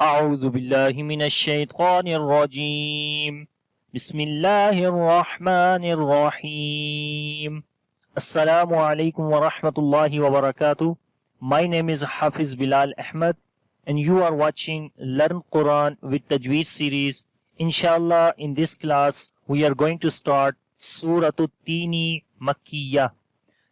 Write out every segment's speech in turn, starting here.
أعوذ بالله من الشيطان الرجيم بسم الله الرحمن الرحيم Assalamu alaikum wa rahmatullahi wa barakatuh. My name is Hafiz Bilal Ahmed and you are watching Learn Quran with Tajweed series. Inshallah, in this class we are going to start Surah At-Tini Makkiyah.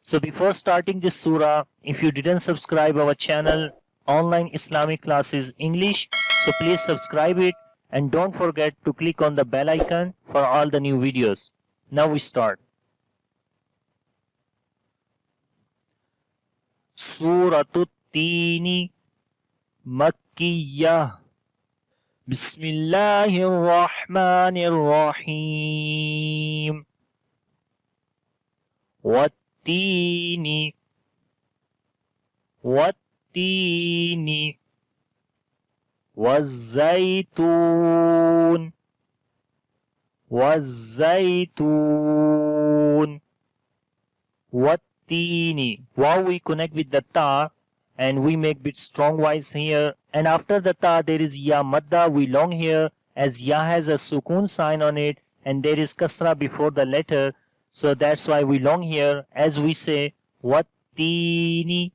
So before starting this surah, if you didn't subscribe our channel Online Islamic Classes English, so please subscribe it and don't forget to click on the bell icon for all the new videos. Now we start. Surah At-Tini Makkiyah. Bismillahir Rahmanir Rahim. Wat-Tini Wat-Tini وَالزَّيْتُونِ وَالزَّيْتُونِ وَالتِّينِ. Wow, we connect with the ta and we make bit strong wise here, and after the ta there is ya madda, we long here as ya has a sukun sign on it and there is kasra before the letter, so that's why we long here as we say وَالتِّينِ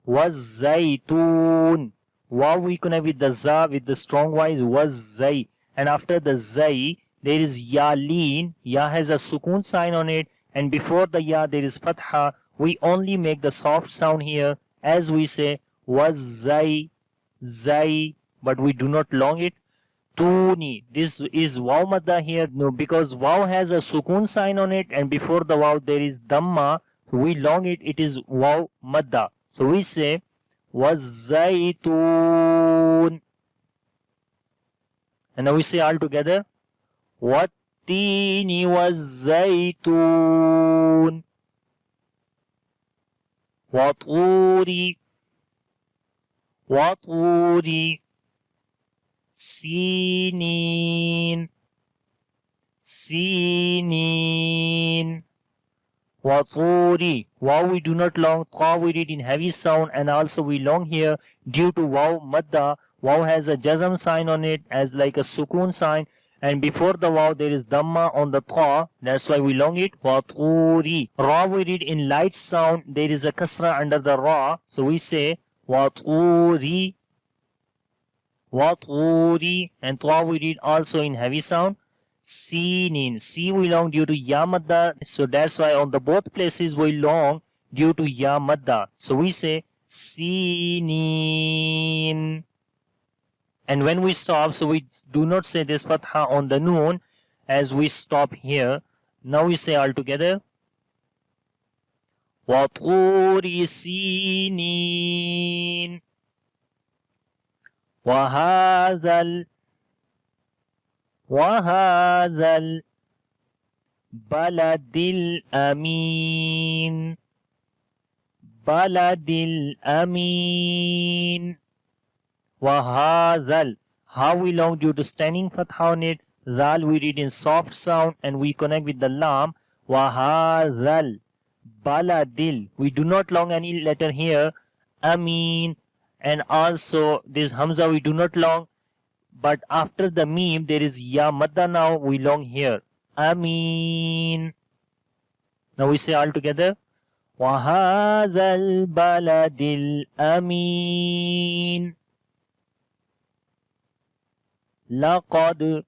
وَالزَّيْتُونِ. Wow, we connect with the za with the strong wise was zai, and after the zai there is ya leen. Ya has a sukun sign on it and before the ya there is fatha. We only make the soft sound here as we say was zai zai, but we do not long it. Tuni, this is waw madda here, no, because waw has a sukun sign on it and before the waw there is dhamma, we long it, it is waw madda. So we say وَالزَّيْتُونِ, and now we say all together وَالتِّينِ وَالزَّيْتُونِ وَطُورِ وَطُورِ سِينِينَ سِينِينَ وَطُورِ. Wow, we do not long, ta we read in heavy sound, and also we long here due to waw madda. Waw has a jazm sign on it as like a sukun sign, and before the waw there is dhamma on the ta, that's why we long it وَطُورِ. Ra we read in light sound, there is a kasra under the ra, so we say وَطُورِ وَطُورِ, and ta we read also in heavy sound. Sinin, C we long due to ya madda, so that's why on the both places we long due to ya madda, so we say sinin. And when we stop, so we do not say this fatha on the noon as we stop here. Now we say all together وَطُورِ سِينِينَ وَهَذَا الْبَلَدِ الْأَمِينِ بَلَدِ الْأَمِينِ وَهَذَا. How we long due to standing fatha on it. Zal we read in soft sound and we connect with the lam. وَهَذَا الْبَلَدِ, we do not long any letter here. Amin, and also this hamza we do not long, but after the meme there is ya madda, now we long here. Amin. Now we say all together وَهَذَا الْبَلَدِ الْأَمِينِ لَقَدْ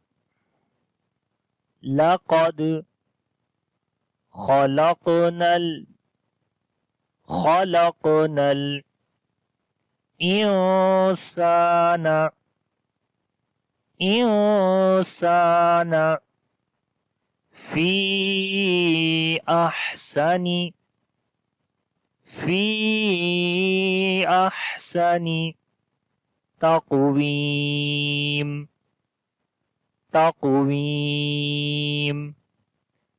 خَلَقْنَا الْإِنسَانَ في أحسن تقويم.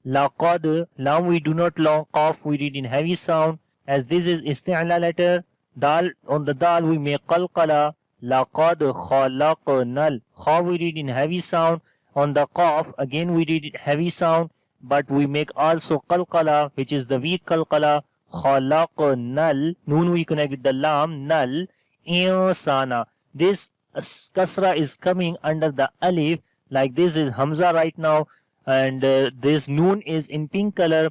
لقد, now we do not long, qaf we read in heavy sound as this is isti'la letter. Dal, on the dal we make qalqala. لقد خلقنا, kha we read in heavy sound. On the qaf again we read it heavy sound, but we make also qalqala, which is the weak qalqala. Khalaqnal, noon we connect with the lam, nal, insana. this kasra is coming under the alif, like this is Hamza right now, and this noon is in pink color,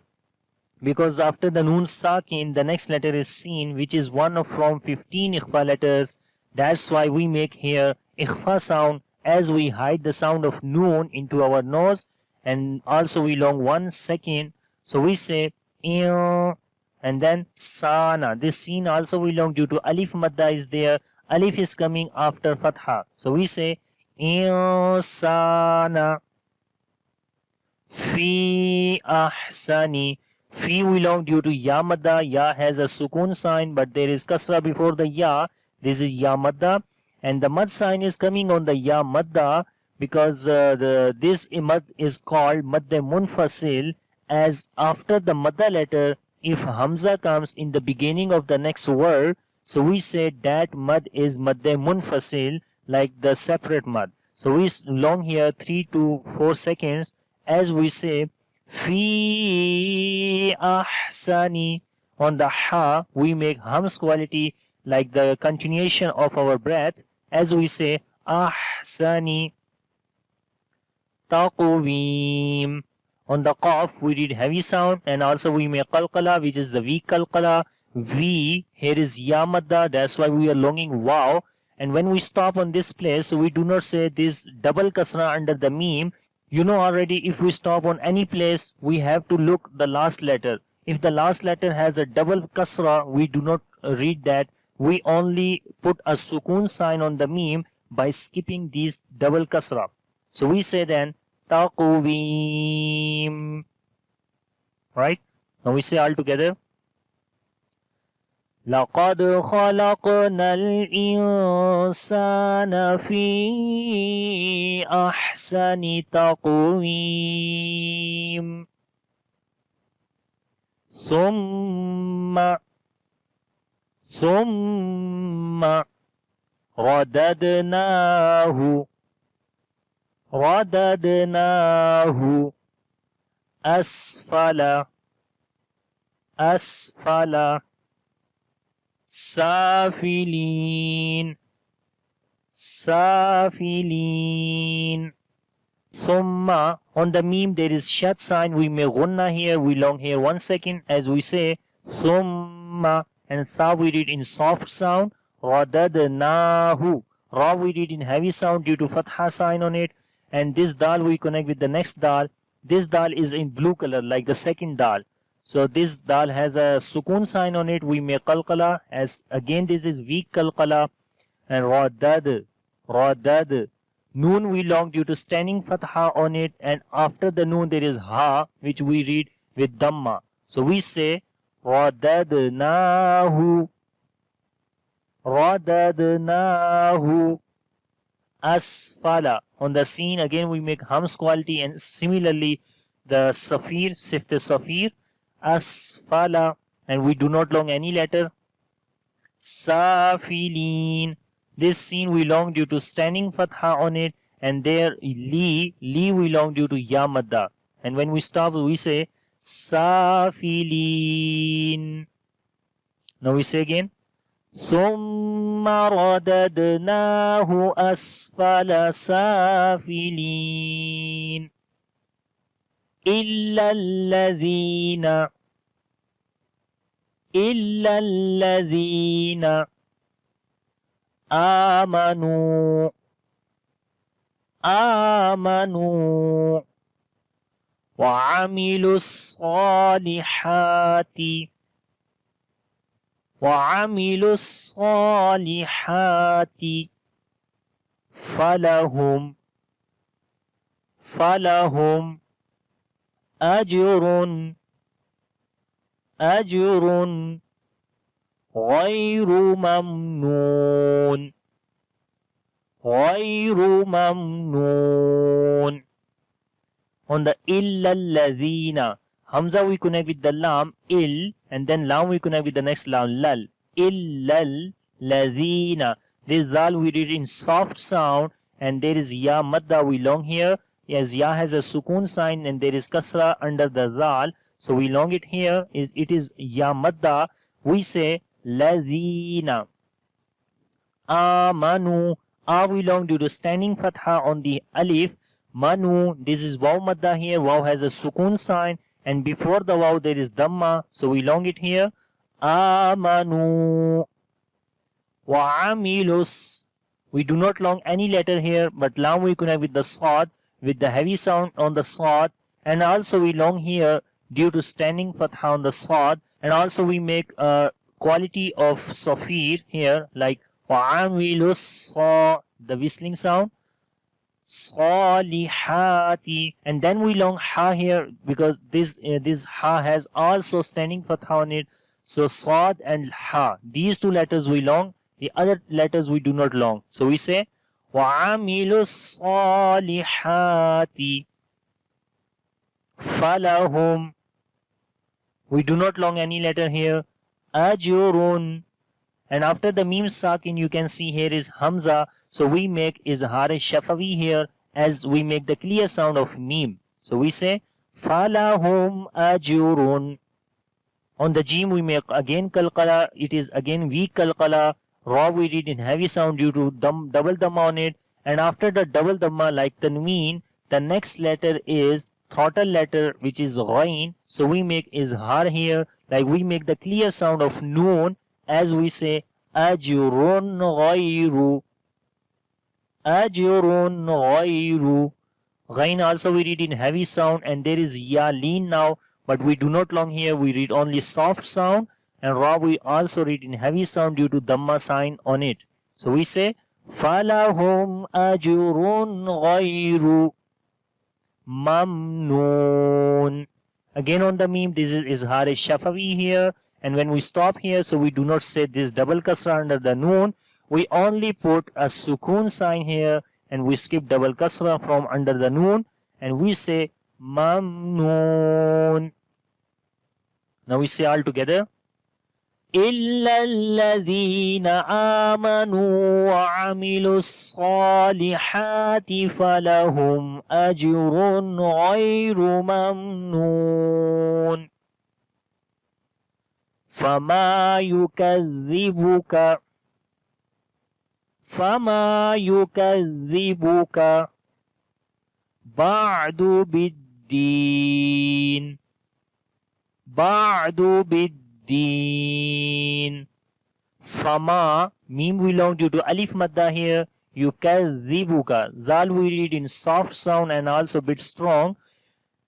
because after the noon sakin, the next letter is seen, which is one of from 15 ikhfa letters. That's why we make here ikhfa sound as we hide the sound of noon into our nose, and also we long 1 second. So we say ew, and then sana. This scene also we long due to alif madda is there. Alif is coming after fatha. So we say sana. Fi ahsani. Fi we long due to ya madda. Ya has a sukun sign, but there is kasra before the ya. This is ya madda, and the mad sign is coming on the ya madda, because this mad is called madde munfasil, as after the madda letter, if hamza comes in the beginning of the next word, so we say that mad is madde munfasil, like the separate mad. So we long here 3 to 4 seconds as we say fi ahsani. On the ha we make hams quality, like the continuation of our breath, as we say ahsani taqweem. On the qaf we read heavy sound, and also we make qalqala, which is the weak qalqala. V here is ya madda, that's why we are longing wow. And when we stop on this place, so we do not say this double kasra under the meme. You know already, if we stop on any place, we have to look the last letter. If the last letter has a double kasra, we do not read that. We only put a sukun sign on the meme by skipping these double kasra. So we say then taqweem. Right? Now we say all together. لَقَدْ خَلَقْنَا الْإِنسَانَ فِي أَحْسَنِ تَقْوِيمٍ ثُمَّ رددناه أسفل سافلين. Summa, on the meme there is shad sign, we make gunna here, we long here 1 second as we say summa, and sa we read in soft sound, radadnahu. Ra we read in heavy sound due to fatha sign on it, and this dal we connect with the next dal. This dal is in blue color like the second dal. So this dal has a sukun sign on it, we make qalqala, as again this is weak qalqala. And radad. Noon we long due to standing fatha on it, and after the noon there is ha, which we read with dhamma. So we say radadnahu asfala. On the scene again we make hams quality, and similarly the safir, sift safir, asfala, and we do not long any letter. Safilin. This scene we long due to standing fatha on it, and there li we long due to ya madda. And when we stop we say safilin. Now we say again ثم رددناه أسفل سافلين إلا الذين آمنوا وعملوا الصالحات فلهم أجر غير ممنون. On the illa alladhina, hamza we connect with the lam il, and then lam we connect with the next lam lal. Illa alladhina. This zal we read in soft sound, and there is ya madda we long here, as ya has a sukun sign and there is kasra under the zal, so we long it here, it is ya madda. We say ladhina Amanu. We long due to standing fatha on the alif. Manu, this is waw madda here. Waw has a sukun sign, and before the waw there is dhamma, so we long it here. Amanu. Wa amilus. We do not long any letter here, but lam we connect with the sad, with the heavy sound on the sad, and also we long here due to standing fatha on the sad, and also we make a quality of safir here, like wa'amilus, the whistling sound, salihati, and then we long ha here because this ha has also standing fatha on it, so sad and ha, these two letters we long, the other letters we do not long, so we say wa'amilus salihati falahum. We do not long any letter here. Ajurun. And after the mim sakin, you can see here is hamza. So we make izhar shafawi here as we make the clear sound of mim. So we say falahum ajurun. On the jim we make again kalqala. It is again weak kalqala. Ra we read in heavy sound due to double dhamma on it. And after the double dhamma like tanween, the next letter is throttle letter, which is ghain. So we make izhar here, like we make the clear sound of noon as we say ajrun ghayru. Ajrun ghayru. Ghain also we read in heavy sound, and there is ya lean now, but we do not long here, we read only soft sound, and ra we also read in heavy sound due to dhamma sign on it. So we say falahum ajrun ghayru mamnoon. Again on the meme, this is izhar shafawi here, and when we stop here, so we do not say this double kasra under the noon, we only put a sukun sign here, and we skip double kasra from under the noon, and we say mamnoon. Now we say all together. إلا الذين آمنوا وعملوا الصالحات فلهم أجر غير ممنون فما يكذبك بعد بالدين Fama, meme we long due to alif madda here. Yukadhibuka. Zal we read in soft sound and also bit strong.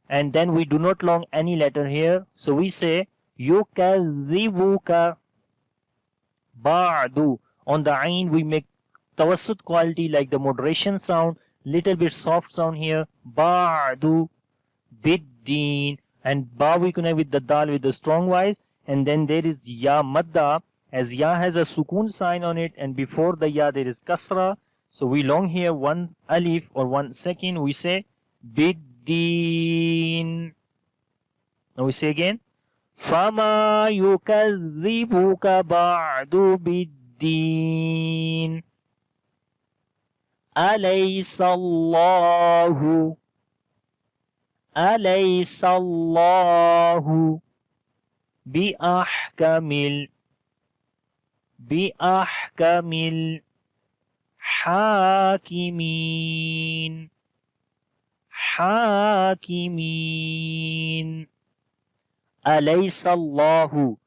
And then we do not long any letter here. So we say Yukadhibuka ba'du. On the ain we make tawassut quality like the moderation sound. Little bit soft sound here. Ba'du biddin. And ba we connect with the dal with the strong voice, and then there is ya madda, as ya has a sukun sign on it, and before the ya there is kasra, so we long here one alif or 1 second, we say biddin. Now we say again fama yukadhibuka ba'du biddin alaysa Allahu أليس الله بأحكم الحاكمين أليس الله.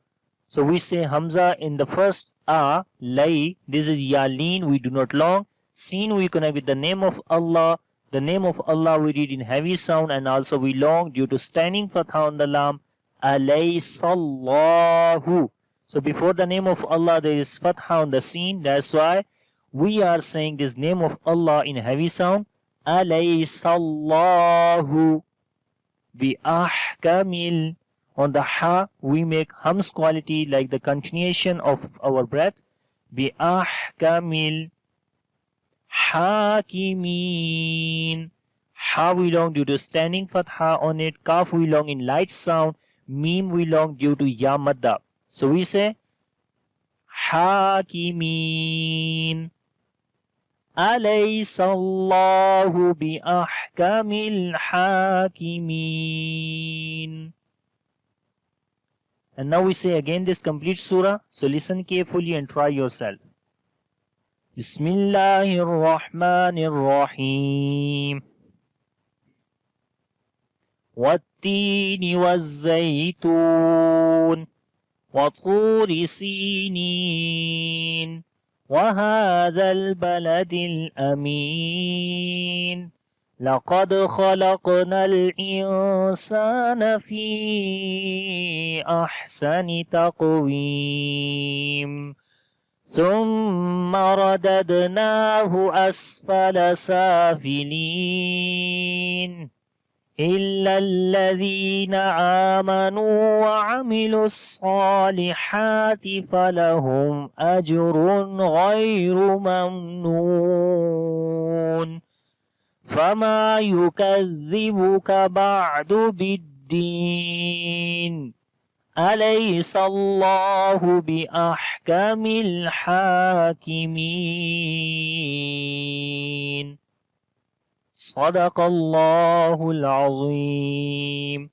So we say Hamza in the first lay, this is Yaleen, we do not long. Seen we connect with the name of Allah. The name of Allah we read in heavy sound, and also we long due to standing fatha on the lam. Alaysallahu. So before the name of Allah there is fatha on the scene. That's why we are saying this name of Allah in heavy sound. Alaysallahu bi ahkamil. On the ha we make hums quality like the continuation of our breath. Bi ahkamil Hakimin. Ha we long due to standing fatha on it. Kaf we long in light sound. Mim we long due to ya madda. So we say Hakimin. Alaysa Allahu bi ahkamil hakimin. And now we say again this complete surah. So listen carefully and try yourself. بسم الله الرحمن الرحيم والتين والزيتون وطور سينين وهذا البلد الأمين لقد خلقنا الإنسان في أحسن تقويم ثم رددناه أسفل سافلين إلا الذين آمنوا وعملوا الصالحات فلهم أجر غير ممنون فما يكذبك بعد بالدين أليس الله بأحكم الحاكمين صدق الله العظيم.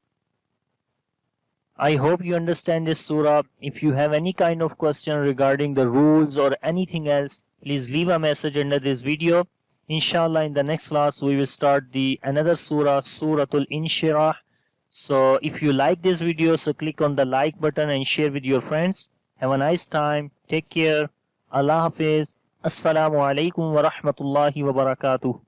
I hope you understand this surah. If you have any kind of question regarding the rules or anything else, please leave a message under this video. Inshallah, in the next class, we will start the another surah, Suratul Inshirah. So if you like this video, so click on the like button and share with your friends. Have a nice time. Take care. Allah Hafiz. Assalamu alaikum wa rahmatullahi wa barakatuh.